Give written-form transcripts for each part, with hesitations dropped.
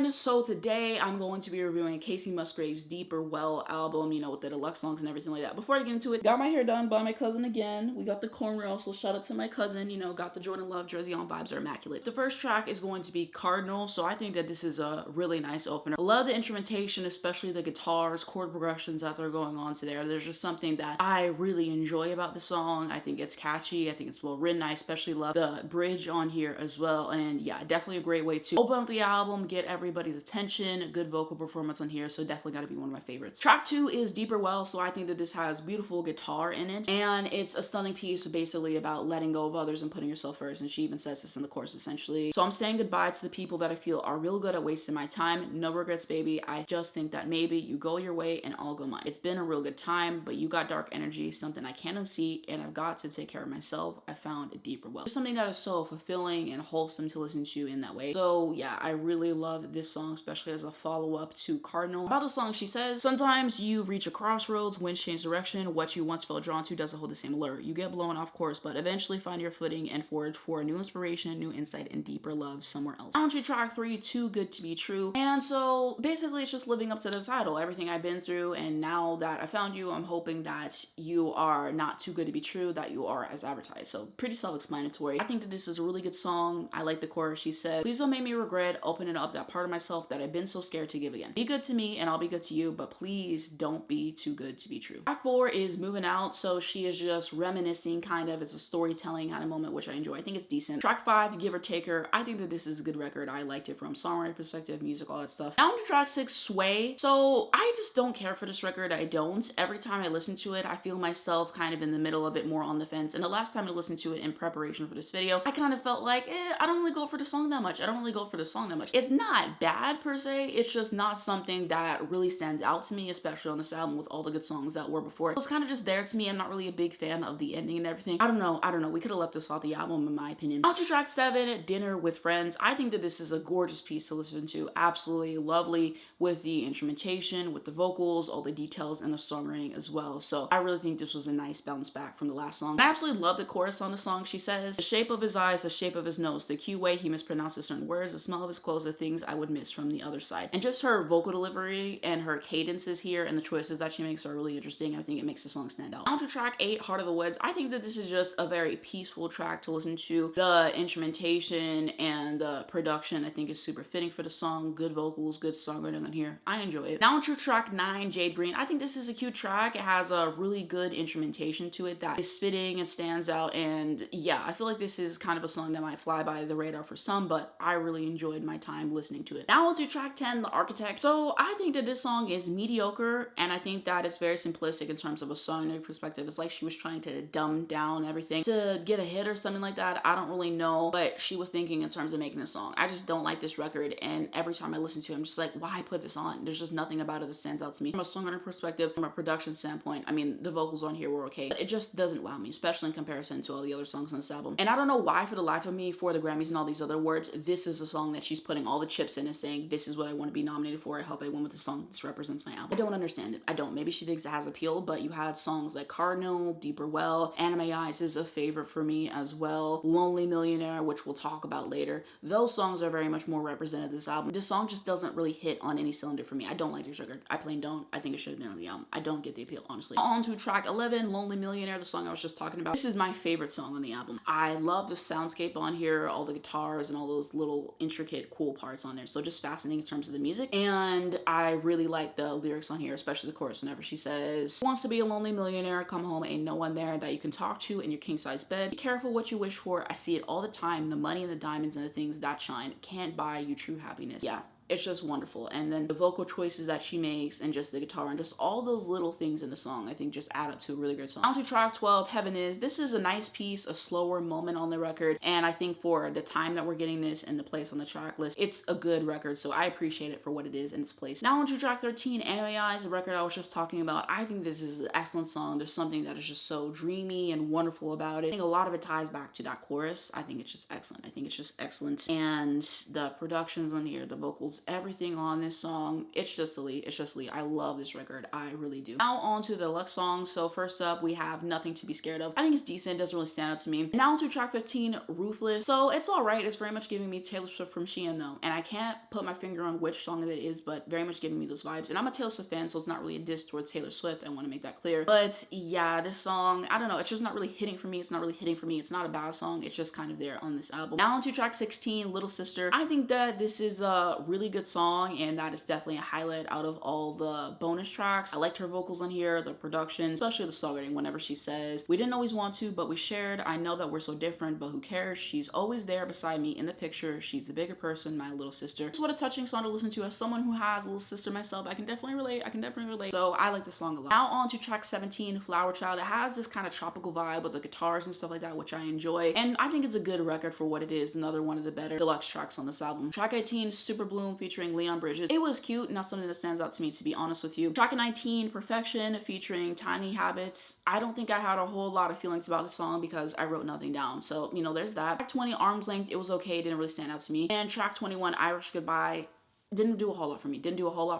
everyone, so today I'm going to be reviewing Kacey Musgraves' Deeper Well album, you know, with the deluxe songs and everything like that. Before I get into it, got my hair done by my cousin again. We got the cornrow, so shout out to my cousin, you know, got the Jordan Love jersey on, vibes are immaculate. The first track is going to be Cardinal, so I think that this is a really nice opener. I love the instrumentation, especially the guitars, chord progressions that are going on to there. There's just something that I really enjoy about the song. I think it's catchy, I think it's well written. I especially love the bridge on here as well, and yeah, definitely a great way to open up the album, get everybody's attention. A good vocal performance on here, so definitely got to be one of my favorites. Track 2 is Deeper Well, so I think that this has beautiful guitar in it, and it's a stunning piece basically about letting go of others and putting yourself first, and she even says this in the chorus essentially. So I'm saying goodbye to the people that I feel are real good at wasting my time. No regrets, baby. I just think that maybe you go your way and I'll go mine. It's been a real good time, but you got dark energy, something I can't unsee, and I've got to take care of myself. I found a deeper well. Something that is so fulfilling and wholesome to listen to in that way. So yeah, I really love this song, especially as a follow-up to Cardinal. About the song, she says, sometimes you reach a crossroads, winds change direction, what you once felt drawn to doesn't hold the same allure. You get blown off course, but eventually find your footing and forge for a new inspiration, new insight, and deeper love somewhere else. On to track 3, Too Good to Be True. And so basically it's just living up to the title, everything I've been through, and now that I found you, I'm hoping that you are not too good to be true, that you are as advertised. So pretty self-explanatory. I think that this is a really good song. I like the chorus. She said, please don't make me regret opening up that part of myself that I've been so scared to give again. Be good to me and I'll be good to you, but please don't be too good to be true. Track 4 is Moving Out, so she is just reminiscing kind of. It's a storytelling kind of moment, which I enjoy. I think it's decent. Track 5, Give or Take Her. I think that this is a good record. I liked it from songwriting perspective, music, all that stuff. Now on to track 6, Sway. So I just don't care for this record. I don't. Every time I listen to it, I feel myself kind of in the middle of it, more on the fence. And the last time I listened to it in preparation for this video, I kind of felt like, I don't really go for the song that much. It's not bad per se, it's just not something that really stands out to me, especially on this album with all the good songs that were before. It was kind of just there to me. I'm not really a big fan of the ending and everything. I don't know. We could have left this off the album in my opinion. On to track 7, Dinner with Friends. I think that this is a gorgeous piece to listen to. Absolutely lovely with the instrumentation, with the vocals, all the details, and the songwriting as well. So I really think this was a nice bounce back from the last song. I absolutely love the chorus on the song. She says, the shape of his eyes, the shape of his nose, the cute way he mispronounces certain words, the smell of his clothes, the things I would miss from the other side. And just her vocal delivery and her cadences here and the choices that she makes are really interesting. I think it makes the song stand out. On to track 8, Heart of the Woods. I think that this is just a very peaceful track to listen to. The instrumentation and the production I think is super fitting for the song. Good vocals, good songwriting on here. I enjoy it. Now on to track 9, Jade Green. I think this is a cute track. It has a really good instrumentation to it that is fitting and stands out, and yeah, I feel like this is kind of a song that might fly by the radar for some, but I really enjoyed my time listening to it. Now on to track 10, The Architect. So I think that this song is mediocre, and I think that it's very simplistic in terms of a songwriting perspective. It's like she was trying to dumb down everything to get a hit or something like that. I don't really know what she was thinking in terms of making this song. I just don't like this record, and every time I listen to it, I'm just like, why put this on? There's just nothing about it that stands out to me. From a songwriting perspective, from a production standpoint, I mean, the vocals on here were okay, but it just doesn't wow me, especially in comparison to all the other songs on this album. And I don't know why, for the life of me, for the Grammys and all these other awards, this is the song that she's putting all the chips in and saying, this is what I want to be nominated for. I hope I win with this song. This represents my album. I don't understand it. I don't. Maybe she thinks it has appeal, but you had songs like Cardinal, Deeper Well, Anime Eyes is a favorite for me as well, Lonely Millionaire, which we'll talk about later. Those songs are very much more represented this album. This song just doesn't really hit on any cylinder for me. I don't like this record. I plain don't. I think it should have been on the album. I don't get the appeal, honestly. On to track 11, Lonely Millionaire, the song I was just talking about. This is my favorite song on the album. I love the soundscape on here, all the guitars and all those little intricate cool parts on there. So just fascinating in terms of the music. And I really like the lyrics on here, especially the chorus whenever she says, who wants to be a lonely millionaire, come home, ain't no one there that you can talk to in your king size bed. Be careful what you wish for. I see it all the time. The money and the diamonds and the things that shine can't buy you true happiness. Yeah. It's just wonderful. And then the vocal choices that she makes and just the guitar and just all those little things in the song I think just add up to a really great song. On to track 12, Heaven Is. This is a nice piece, a slower moment on the record, and I think for the time that we're getting this and the place on the track list, it's a good record, so I appreciate it for what it is in its place. Now on to track 13, Anime Eyes, the record I was just talking about. I think this is an excellent song. There's something that is just so dreamy and wonderful about it. I think a lot of it ties back to that chorus. I think it's just excellent. And the productions on here, the vocals vocals, everything on this song, it's just elite. It's just elite. I love this record. I really do. Now on to the deluxe songs. So first up, we have Nothing to Be Scared Of. I think it's decent. Doesn't really stand out to me. Now on to track 15, Ruthless. So it's alright. It's very much giving me Taylor Swift from Sheehan though. And I can't put my finger on which song it is, but very much giving me those vibes. And I'm a Taylor Swift fan, so it's not really a diss towards Taylor Swift. I want to make that clear. But yeah, this song, I don't know. It's just not really hitting for me. It's not really hitting for me. It's not a bad song. It's just kind of there on this album. Now on to track 16, Little Sister. I think that this is a really good song, and that is definitely a highlight out of all the bonus tracks. I liked her vocals on here, the production, especially the songwriting whenever she says, "We didn't always want to, but we shared. I know that we're so different, but who cares? She's always there beside me in the picture. She's the bigger person, my little sister." It's what a touching song to listen to. As someone who has a little sister myself, I can definitely relate. So I like this song a lot. Now on to track 17, Flower Child. It has this kind of tropical vibe with the guitars and stuff like that, which I enjoy. And I think it's a good record for what it is. Another one of the better deluxe tracks on this album. Track 18, Super Bloom featuring Leon Bridges. It was cute, not something that stands out to me, to be honest with you. Track 19, Perfection featuring Tiny Habits. I don't think I had a whole lot of feelings about the song because I wrote nothing down. So, you know, there's that. Track 20, Arm's Length. It was okay. Didn't really stand out to me. And track 21, Irish Goodbye. Didn't do a whole lot for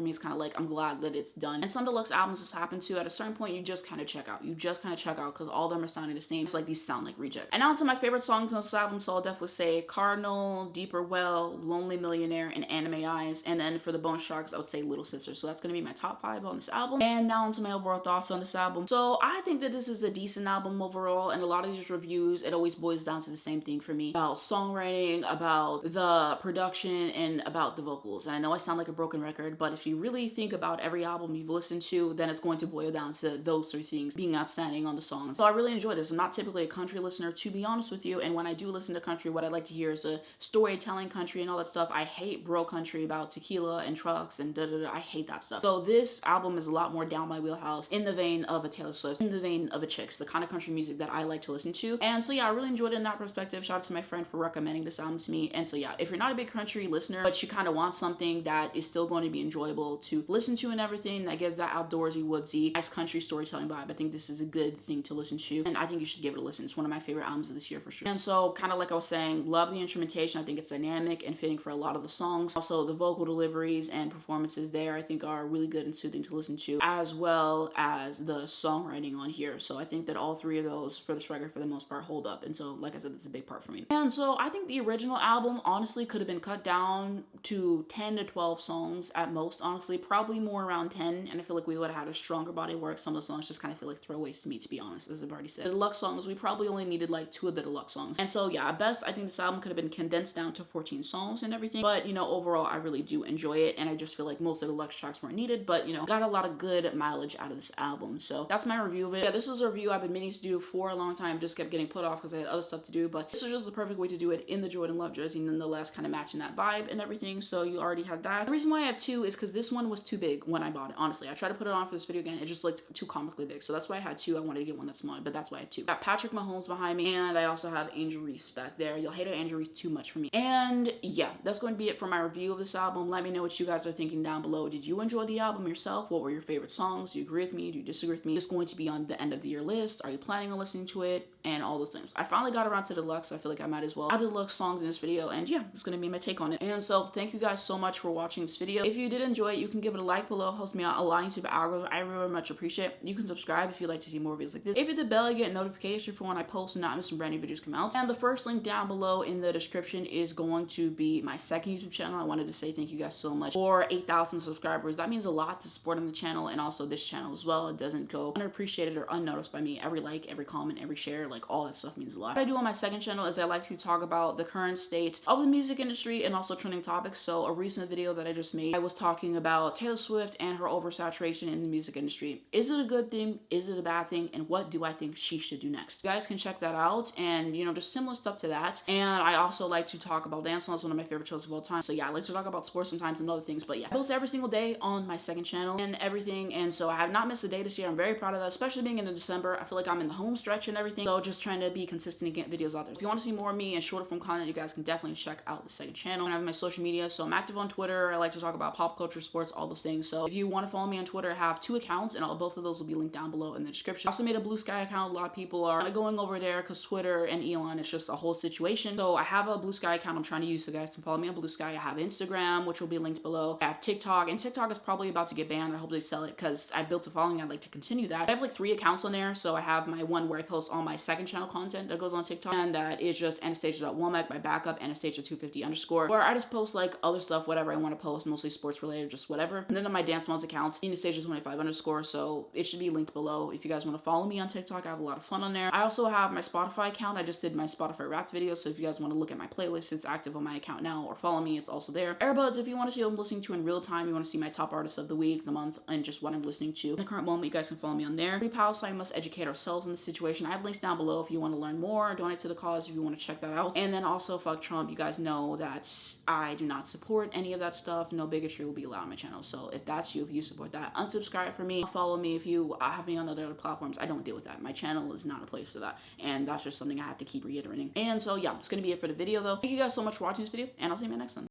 me. It's kind of like, I'm glad that it's done. And some deluxe albums this happen to. At a certain point, you just kind of check out. Because all of them are sounding the same. It's like these sound like reject. And now to my favorite songs on this album. So I'll definitely say Cardinal, Deeper Well, Lonely Millionaire, and Anime Eyes. And then for the bonus tracks, I would say Little Sister. So that's going to be my top 5 on this album. And now onto my overall thoughts on this album. So I think that this is a decent album overall. And a lot of these reviews, it always boils down to the same thing for me. About songwriting, about the production, and about the vocals. And I know I sound like a broken record, but if you really think about every album you've listened to, then it's going to boil down to those 3 things being outstanding on the songs. So I really enjoy this. I'm not typically a country listener, to be honest with you, and when I do listen to country, what I like to hear is a storytelling country and all that stuff. I hate bro country about tequila and trucks and da-da-da. I hate that stuff. So this album is a lot more down my wheelhouse, in the vein of a Taylor Swift, in the vein of a Chicks, the kind of country music that I like to listen to. And so yeah, I really enjoyed it in that perspective. Shout out to my friend for recommending this album to me. And so yeah, if you're not a big country listener, but you kind of want something that is still going to be enjoyable to listen to and everything, that gives that outdoorsy, woodsy, nice country storytelling vibe, I think this is a good thing to listen to, and I think you should give it a listen. It's one of my favorite albums of this year for sure. And so, kind of like I was saying, love the instrumentation. I think it's dynamic and fitting for a lot of the songs. Also, the vocal deliveries and performances there, I think, are really good and soothing to listen to, as well as the songwriting on here. So I think that all 3 of those for this record, for the most part, hold up. And so, like I said, it's a big part for me. And so I think the original album honestly could have been cut down to 10 to 12 songs at most, honestly, probably more around 10, and I feel like we would have had a stronger body of work. Some of the songs just kind of feel like throwaways to me, to be honest, as I've already said. The deluxe songs, we probably only needed like 2 of the deluxe songs. And so yeah, at best, I think this album could have been condensed down to 14 songs and everything, but you know, overall, I really do enjoy it, and I just feel like most of the deluxe tracks weren't needed, but you know, got a lot of good mileage out of this album. So that's my review of it. Yeah, this is a review I've been meaning to do for a long time, just kept getting put off because I had other stuff to do, but this is just the perfect way to do it in the Jordan Love jersey, nonetheless, kind of matching that vibe and everything. So you already have that. The reason why I have 2 is because this one was too big when I bought it. Honestly, I tried to put it on for this video again. It just looked too comically big. So that's why I had 2. I wanted to get one that's smaller, but that's why I have 2. Got Patrick Mahomes behind me, and I also have Angel Reese back there. You'll hate Angel Reese too much for me. And yeah, that's going to be it for my review of this album. Let me know what you guys are thinking down below. Did you enjoy the album yourself? What were your favorite songs? Do you agree with me? Do you disagree with me? It's going to be on the end of the year list. Are you planning on listening to it? And all those things. I finally got around to Deluxe. So I feel like I might as well add Deluxe songs in this video. And yeah, it's going to be my take on it. And so thank you guys so much for watching this video. If you did enjoy it, you can give it a like below. Helps me out a lot into the algorithm. I really much appreciate it. You can subscribe if you'd like to see more videos like this. If you hit the bell, you get notification for when I post and not miss some brand new videos come out. And the first link down below in the description is going to be my second YouTube channel. I wanted to say thank you guys so much for 8,000 subscribers. That means a lot to supporting the channel and also this channel as well. It doesn't go unappreciated or unnoticed by me. Every like, every comment, every share, like all that stuff means a lot. What I do on my second channel is I like to talk about the current state of the music industry and also trending topics. So a recent video that I just made, I was talking about Taylor Swift and her oversaturation in the music industry. Is it a good thing? Is it a bad thing? And what do I think she should do next? You guys can check that out, and you know, just similar stuff to that. And I also like to talk about dance songs, one of my favorite shows of all time. So yeah, I like to talk about sports sometimes and other things, but yeah, I post every single day on my second channel and everything, and so I have not missed a day this year. I'm very proud of that, especially being into December. I feel like I'm in the home stretch and everything, so just trying to be consistent and get videos out there. If you want to see more of me and shorter form content, you guys can definitely check out the second channel. And I have my social media, so I'm active on on Twitter. I like to talk about pop culture, sports, all those things. So if you want to follow me on Twitter, I have 2 accounts, and both of those will be linked down below in the description. I also made a Blue Sky account. A lot of people are kind of going over there because Twitter and Elon, it's just a whole situation. So I have a Blue Sky account I'm trying to use, so guys can follow me on Blue Sky. I have Instagram, which will be linked below. I have TikTok, and TikTok is probably about to get banned. I hope they sell it because I built a following. I'd like to continue that. I have like 3 accounts on there. So I have my one where I post all my second channel content that goes on TikTok, and that is just Anastasia.Womack, my backup, Anastasia250_, where I just post like other stuff, whatever I want to post, mostly sports related, just whatever. And then on my Dance Moms account, Anastasia25_, so it should be linked below if you guys want to follow me on TikTok. I have a lot of fun on there. I also have my Spotify account. I just did my Spotify Wrapped video, so if you guys want to look at my playlist, it's active on my account now, or follow me, it's also there. Airbuds, if you want to see what I'm listening to in real time, you want to see my top artists of the week, the month, and just what I'm listening to in the current moment, you guys can follow me on there. Free Palestine, must educate ourselves in this situation. I have links down below if you want to learn more, donate to the cause if you want to check that out. And then also, fuck Trump. You guys know that I do not support any of that stuff. No bigotry will be allowed on my channel. So if that's you, if you support that, unsubscribe for me. Follow me if you have me on other platforms. I don't deal with that. My channel is not a place for that. And that's just something I have to keep reiterating. And so yeah, it's going to be it for the video though. Thank you guys so much for watching this video, and I'll see you in my next one.